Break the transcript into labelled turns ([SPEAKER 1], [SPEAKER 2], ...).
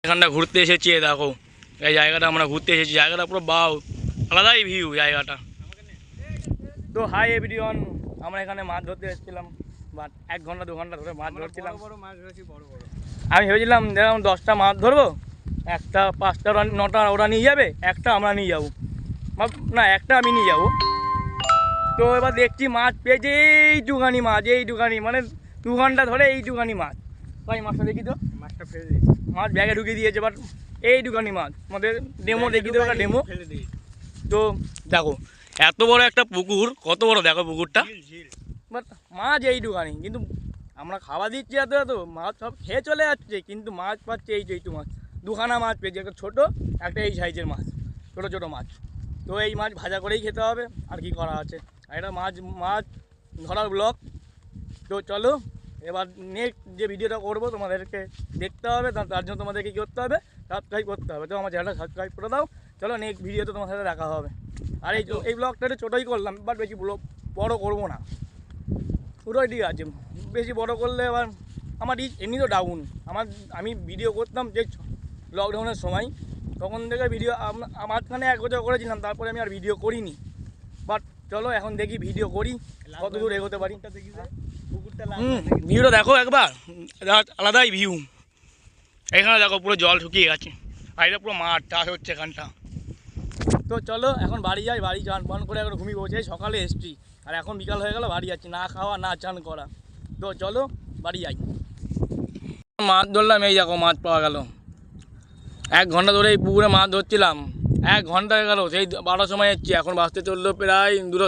[SPEAKER 1] এখানটা ঘুরতে এসেছি, দেখো এই জায়গাটা আমরা ঘুরতে এসেছি, জায়গাটা পুরো বাও, আলাদাই ভিউ জায়গাটা। তো হাই এভরিওয়ান, আমরা এখানে মাছ ধরতে এসেছিলাম, বাট 1 ঘন্টা 2 ঘন্টা ধরে মাছ ধরছিলাম। আমি ভেবেছিলাম দেখলাম 10টা মাছ ধরবো, একটা 5টা 9টা ওরা নিয়ে যাবে, একটা আমরা নিয়ে যাবো, না একটা আমি নিয়ে যাবো। তো এবার দেখছি মাছ পেয়েছে এইটুখানি মাছ, এইটুখানি মানে 2 ঘন্টা ধরে এইটুখানি মাছ। ভাই মাছটা দেখি তো,
[SPEAKER 2] মাছটা ফেলে দিই,
[SPEAKER 1] মাছ ব্যাগে ঢুকিয়ে দিয়েছে, বাট এইটুখানি মাছ আমাদের ডেমো দেখি দেবো, একটা ডেমো।
[SPEAKER 2] ফেলে দিই।
[SPEAKER 1] তো দেখো এত বড় একটা পুকুর, কত বড় দেখো পুকুরটা, বাট মাছ এইটুখানি। কিন্তু আমরা খাওয়া দিচ্ছি এত এত মাছ, সব খেয়ে চলে যাচ্ছে, কিন্তু মাছ পাচ্ছে এইটু মাছ। 2খানা মাছ পেয়েছি, একটা ছোটো, একটা এই সাইজের মাছ, ছোটো ছোটো মাছ। তো এই মাছ ভাজা করেই খেতে হবে, আর কি করা আছে। আর এটা মাছ মাছ ধরার ব্লগ। তো চলো এবার নেক্সট যে ভিডিওটা করবো তোমাদেরকে দেখতে হবে, তার জন্য তোমাদেরকে কী করতে হবে, সাবস্ক্রাইব করতে হবে। তো আমার চ্যানেলটা সাবস্ক্রাইব করে দাও। চলো নেক্সট ভিডিওতে তোমার সাথে দেখা হবে। আর এই ব্লগটা একটু ছোটোই করলাম, বাট বেশি বড়ো করবো না, পুরোই ঠিক আছে। বেশি বড় করলে এবার আমার এমনি তো ডাউন। আমি ভিডিও করতাম যে লকডাউনের সময়, তখন থেকে ভিডিও মাঝখানে 1 বছর করেছিলাম, তারপরে আমি আর ভিডিও করিনি। বাট চলো এখন দেখি ভিডিও করি, কত দূর এগোতে পারি। ভিউটা দেখো একবার, আলাদাই ভিউ। এখানে দেখো পুরো জল শুকিয়ে গেছে, আর এটা পুরো মাঠ, চাষ হচ্ছে এখানটা। তো চলো এখন বাড়ি যাই, বাড়ি চান পান করে এখন ঘুমিয়ে পৌঁছে। সকালে এসছি আর এখন বিকাল হয়ে গেল, বাড়ি যাচ্ছি, না খাওয়া না চান করা। তো চলো বাড়ি যাই। মাছ ধরলাম, এই দেখো মাছ পাওয়া গেল। 1 ঘন্টা ধরে এই পুকুরে মাছ ধরছিলাম, 1 ঘন্টা হয়ে গেল, সেই 12টার সময় এসেছি, এখন বাঁচতে চললো প্রায় 2টা